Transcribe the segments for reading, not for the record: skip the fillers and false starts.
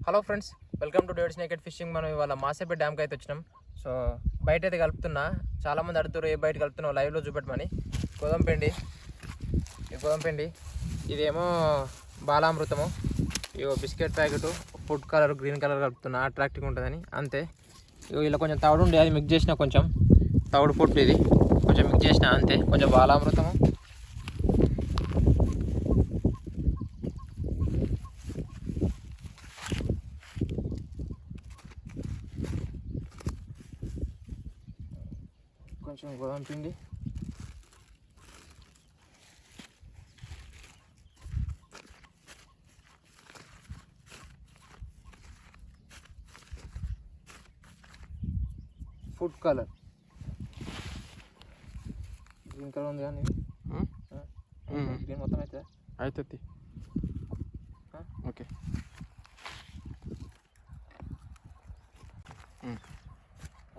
Hello friends, welcome to David's naked fishing. మనం ఇవాళ మాసేపేట డ్యామ్కి అయితే వచ్చినాం. సో బయట అయితే కలుపుతున్నా. చాలామంది అడుగుతారు ఏ బయట కలుపుతున్నావు, లైవ్లో చూపెట్టమని. గోధుమ పిండి ఇదేమో బాలామృతము, ఇగో biscuit packet, food colour green colour కలుపుతున్నా, అట్రాక్టివ్గా ఉంటుందని అంతే. ఇగో ఇలా కొంచెం తవుడు ఉండే, అది మిక్స్ చేసిన, కొంచెం తవుడు పొట్టు ఇది కొంచెం మిక్స్ చేసిన అంతే. కొంచెం బాలామృతము, కొంచెం గోధుమ పిండి, ఫుడ్ కలర్ గ్రీన్ కలర్ ఉంది కానీ గ్రీన్ మొత్తం అయితే అవుతుంది. ఓకే,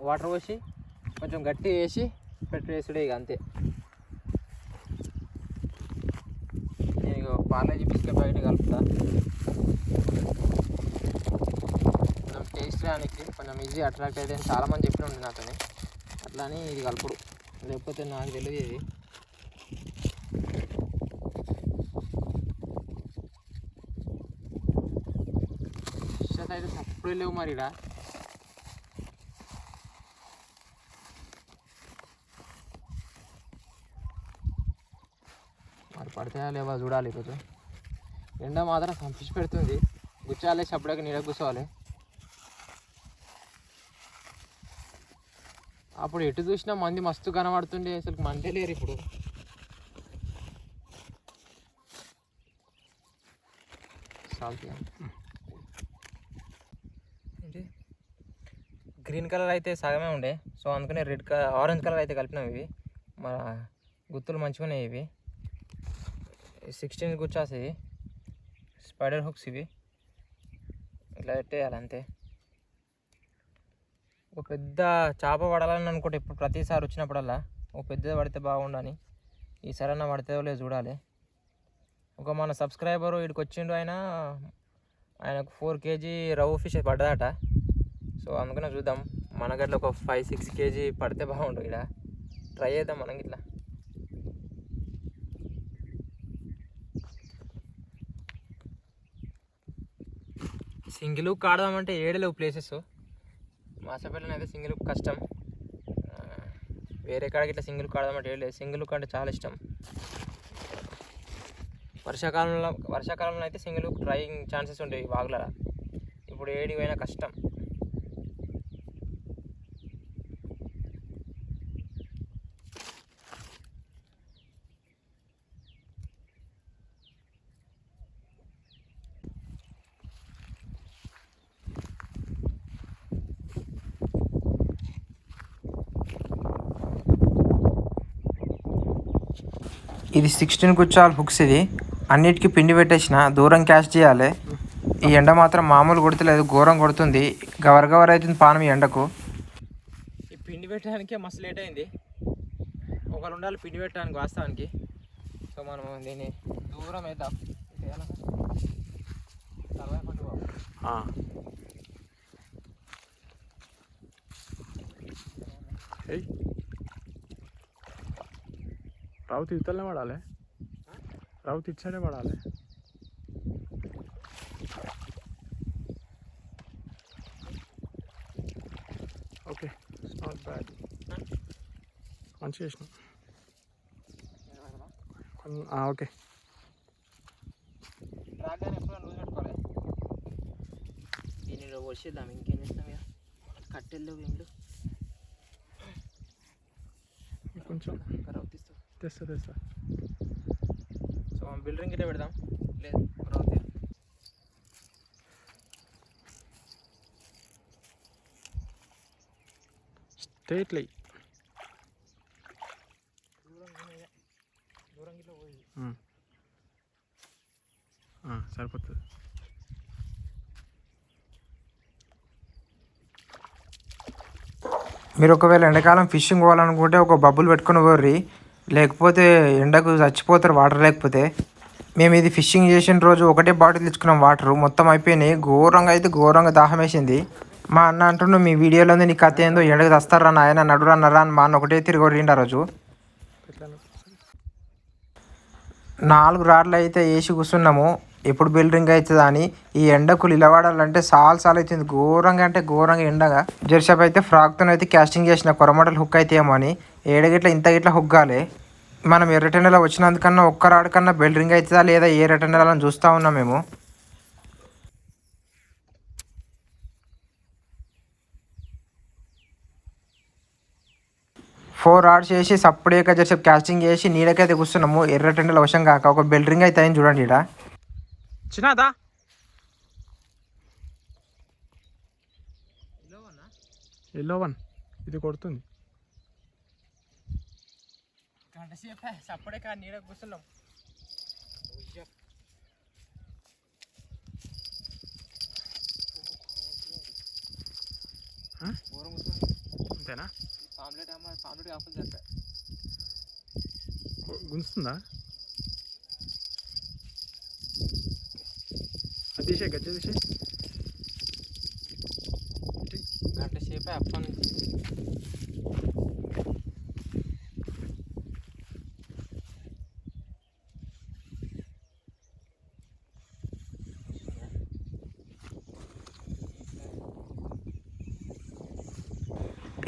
వాటర్ పోసి కొంచెం గట్టి వేసి పెట్టేసుడే ఇక అంతే. నేను ఇక పాలేజీ బిస్కెట్ ప్యాకెట్ కలుపుతా. కొంచెం టేస్ట్ రానికి కొంచెం ఈజీ అట్రాక్ట్ అయితే అని చాలామంది చెప్పి ఉండే నాతోని. అట్లా అని ఇది కలుపుడు, లేకపోతే నాకు తెలియదు ఇది. ఫిషెస్ అయితే తప్పుడు లేవు మరి ఇక్కడ. మరి పడితే లేవా చూడాలి. కొంచెం ఎండ మాత్రం సంపిసి పెడుతుంది. గుచ్చాలి, చప్పుడకి నీడ కూర్చోవాలి. అప్పుడు ఎటు చూసినా మంది మస్తు కనబడుతుండే, అసలు మందే లేరు ఇప్పుడు. సాల్ట్ ఏంటి గ్రీన్ కలర్ అయితే సగమే ఉండే, సో అందుకనే రెడ్ కలర్ ఆరెంజ్ కలర్ అయితే కలిపినాం. ఇవి మన గుత్తులు మంచిగా ఉన్నాయి. ఇవి 16 గుచ్చాస్, ఇవి స్పైడర్ హుక్స్. ఇవి ఇట్లా పెట్టేయాలి అంతే. ఒక పెద్ద చేప పడాలని అనుకుంటే ఇప్పుడు ప్రతిసారి వచ్చినప్పుడల్లా ఒక పెద్దది పడితే బాగుండని. ఈసారి అన్న పడితే లేదు చూడాలి. ఒక మన సబ్స్క్రైబరు వీడికి వచ్చిండు, ఆయనకు 4 kg రవ్వు ఫిష్ పడ్డదట. సో అందుకనే చూద్దాం, మన గట్ల ఒక 5-6 kg పడితే బాగుండు. ఇక్కడ ట్రై చేద్దాం మనం ఇట్లా. సింగిల్ హుక్ ఆడదామంటే ఏడలేవు ప్లేసెస్. మాసపల్లిని అయితే సింగిల్ హుక్ కష్టం. వేరే కాడకి ఇట్లా సింగిల్ హుక్ ఆడదామంటే ఏడలేదు. సింగిల్ హుక్ అంటే చాలా ఇష్టం. వర్షాకాలంలో అయితే సింగిల్ హుక్ ట్రైయింగ్ ఛాన్సెస్ ఉండేవి వాగుల. ఇప్పుడు ఏడికి పోయినా కష్టం. ఇది 16 గుచ్చాల హుక్స్. ఇది అన్నిటికీ పిండి పెట్టేసిన, దూరం క్యాష్ చేయాలి. ఈ ఎండ మాత్రం మామూలు కొడతలేదు, ఘోరం కొడుతుంది. గవర్ అవుతుంది పానం ఈ ఎండకు. ఈ పిండి పెట్టడానికే మస్తు లేట్ అయింది. ఒకరు ఉండాలి పిండి పెట్టడానికి వాస్తవానికి. సో మనం దీన్ని దూరం వేద్దాం. రౌత్ ఇతలనే పడాలి, రౌత్ ఇచ్చాడే పడాలి. ఓకే, నాట్ బ్యాడ్, మంచిగా చేసిన. ఓకే, దీనిలో వచ్చేద్దాం. ఇంకేం చేస్తాం ఇక, కట్టెల్లో వేళ్ళు కొంచెం తెస్తా. సో బిల్డరింగ్ గిట్ట పెడదాం. లేదు రౌత్ స్ట్రైట్లీ దూరం గిట్ల పోయి సరిపోతుంది. మీరు ఒకవేళ ఎండాకాలం ఫిషింగ్ పోవాలనుకుంటే ఒక బబ్బులు పెట్టుకుని పోర్రి, లేకపోతే ఎండకు చచ్చిపోతారు వాటర్ లేకపోతే. మేము ఇది ఫిషింగ్ చేసిన రోజు ఒకటే బాటిల్ తెచ్చుకున్నాం వాటర్, మొత్తం అయిపోయినాయి. ఘోరంగా దాహం వేసింది. మా అన్న అంటుండు మీ వీడియోలో నీ కథ ఏందో, ఎండకు తెస్తారా నాయన నడురా నరా అని మా అన్న ఒకటే తిరిగి ఆ రోజు. 4 రాడ్లు అయితే వేసి కూర్చున్నాము, ఎప్పుడు బెల్ రింగ్ అవుతుందా అని. ఈ ఎండకు నిలబడాలంటే సాలు అవుతుంది, ఘోరంగా ఎండగా. జెర్సప్ అయితే ఫ్రాక్తో అయితే క్యాస్టింగ్ చేసిన కొరమటలు హుక్ అయితే ఏమో అని. ఏడగిట్లా ఇంత హుగ్గాలి. మనం ఎర్రటెండలో వచ్చినందుకన్నా ఒక్క రాడ్ కన్నా బెల్ రింగ్ అవుతుందా లేదా ఏ ఎర్రటెండలని చూస్తూ ఉన్నాం మేము. ఫోర్ రాడ్స్ చేసి సప్పుడేక జెర్సప్ క్యాస్టింగ్ చేసి నీడకైతే కూర్చున్నాము. ఎర్రటెండల వశం కాక ఒక బెల్ రింగ్ అయితే అయింది చూడండి. ఇక్కడ చిన్నదా 11 ఇది కొడుతుంది. సప్పుడేక నీడ కూర్చున్నాం. అంతేనా? పాంప్లెట్ కాపులు చెప్పాయి. గుంజుతుందా? అది తీసే గజ్జ తీసే గంట సేపే అప్పని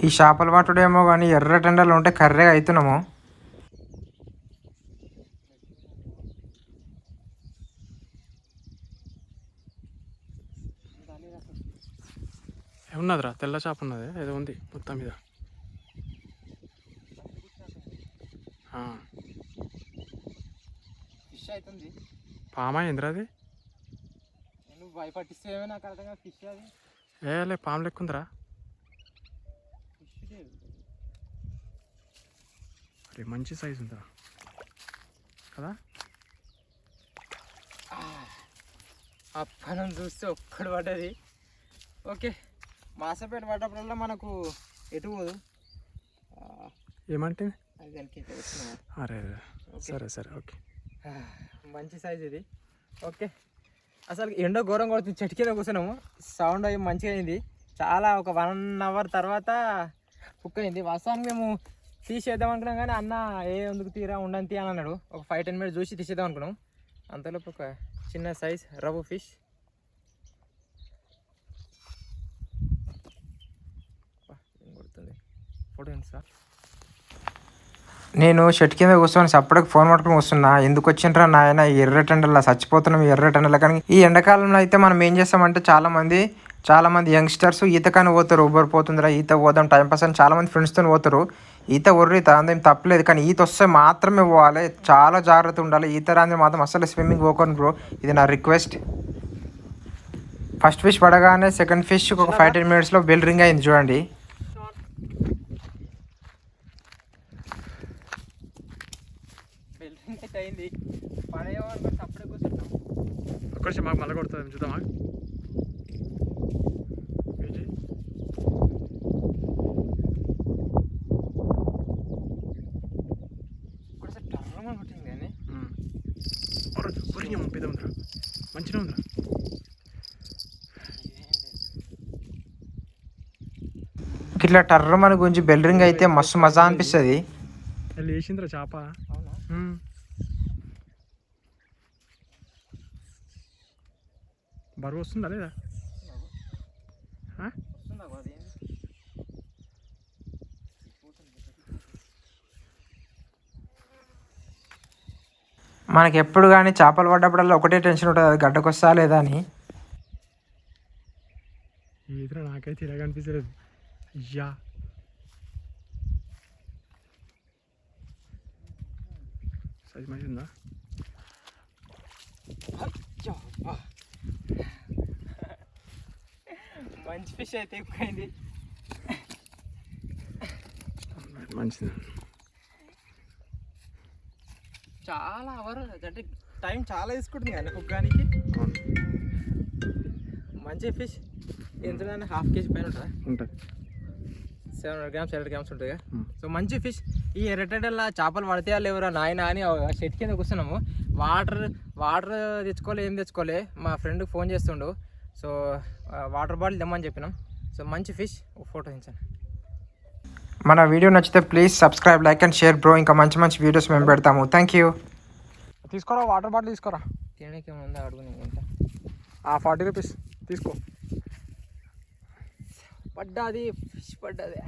ఈ చేపలు పట్టుడేమో కానీ ఎర్రటెండలు ఉంటే కర్రెగా అవుతున్నాము. ఏమున్నదిరా? తెల్ల చేప ఉన్నది ఏదో ఉంది మొత్తం మీద. ఫిష్ అవుతుంది. పామా ఏందిరా అది? నువ్వు భయపట్టిస్తే నాకు అర్థంగా ఫిష్ అది. లే పాము లెక్కుందిరా. అరే మంచి సైజు ఉందిరా కదా. అప్పనం చూస్తే ఒక్కడు పడ్డది. ఓకే, మాసపేట పడ్డప్పుడల్లా మనకు ఎటు పోదు. ఏమంటే అది దానికి వచ్చిన. అరే సరే ఓకే. మంచి సైజ్ ఇది. ఓకే, అసలు ఎండ ఘోరం కొడుతుంది. చెట్టు కింద కూర్చున్నాము, సౌండ్ అయ్యి మంచిగా అయింది. చాలా ఒక 1 అవర్ తర్వాత కుక్ అయింది. వాస్తవానికి మేము తీసేద్దాం అనుకున్నాం కానీ అన్న ఎందుకు తీరా ఉండని తీ అని అన్నాడు. ఒక 5-10 మినిట్స్ చూసి తీసేద్దాం అనుకున్నాం. అంతలోపు ఒక చిన్న సైజ్ రవ్వు ఫిష్. కొడుతుంది ఫోటో సార్. నేను షెట్ కింద కూర్చొని సప్పటికి ఫోన్ పట్టుకుని వస్తున్నా. ఎందుకు వచ్చిండ్రా నాయన ఎర్రటెండలా, చచ్చిపోతున్నాం ఎర్రటెండల. కానీ ఈ ఎండాకాలంలో అయితే మనం ఏం చేస్తామంటే చాలామంది యంగ్స్టర్స్ ఈతకాని పోతారు. ఉబ్బరిపోతుందిరా ఈత పోదాం టైంపాస్ అని చాలామంది ఫ్రెండ్స్తో పోతారు. ఈత అందేం తప్పలేదు, కానీ ఈత వస్తే మాత్రమే పోవాలి. చాలా జాగ్రత్త ఉండాలి. ఈత రాని మాత్రం అసలు స్విమ్మింగ్ పోకండి బ్రో, ఇది నా రిక్వెస్ట్. ఫస్ట్ ఫిష్ పడగానే సెకండ్ ఫిష్ ఒక 5-10 మినిట్స్లో బెల్ రింగ్ అయింది చూడండి. అయింది పడేమనుకుంటే అప్పుడే కూర్చుంటాం. ఒక్కడిసి మాకు మళ్ళీ కొడుతుంది చూద్దామా. కొట్టింది కానీ పెద్ద ఉందిరా, మంచిగా ఉందిరా. ఇట్లా టర్రమని గురించి బెల్ రింగ్ అయితే మస్తు మజా అనిపిస్తుంది. లేచిందిరా చేప. బరువు వస్తుందా లేదా? మనకి ఎప్పుడు కానీ చేపలు పడ్డప్పుడల్లా ఒకటే టెన్షన్ ఉంటుంది, అది గడ్డకొస్తా లేదా అని. ఈతర నాకైతే ఇలా కనిపించలేదు. అయ్యా సైజ్ మంచి ఉందా? మంచి ఫిష్ అయితే ఎక్కువైంది. మంచిది. చాలా అవర్ అంటే టైం చాలా తీసుకుంటుంది కానీ కుక్కానికి. మంచి ఫిష్ ఎంత 1/2 kg పైన ఉంటుంది. 700 grams 800 grams ఉంటుంది. సో మంచి ఫిష్. ఈ ఎర్రటెండల్లా చేపలు పడితే లేవురా నాయన అని షెట్ కింద కూర్చున్నాము. వాటర్ తెచ్చుకోలే, ఏం తెచ్చుకోలే. మా ఫ్రెండ్కి ఫోన్ చేస్తుండు. సో వాటర్ బాటిల్ తెమ్మని చెప్పినాం. సో మంచి ఫిష్, ఫోటో తీయించాను. మన వీడియో నచ్చితే please subscribe, like and share bro. ఇంకా మంచి మంచి వీడియోస్ మేము పెడతాము. Thank you. తీసుకోరా, వాటర్ బాటిల్ తీసుకోరా. తినడానికి ఏముంది అడుగు. ఎంత? 40 రూపీస్ తీసుకో. పడ్డాది, ఫిష్ పడ్డది.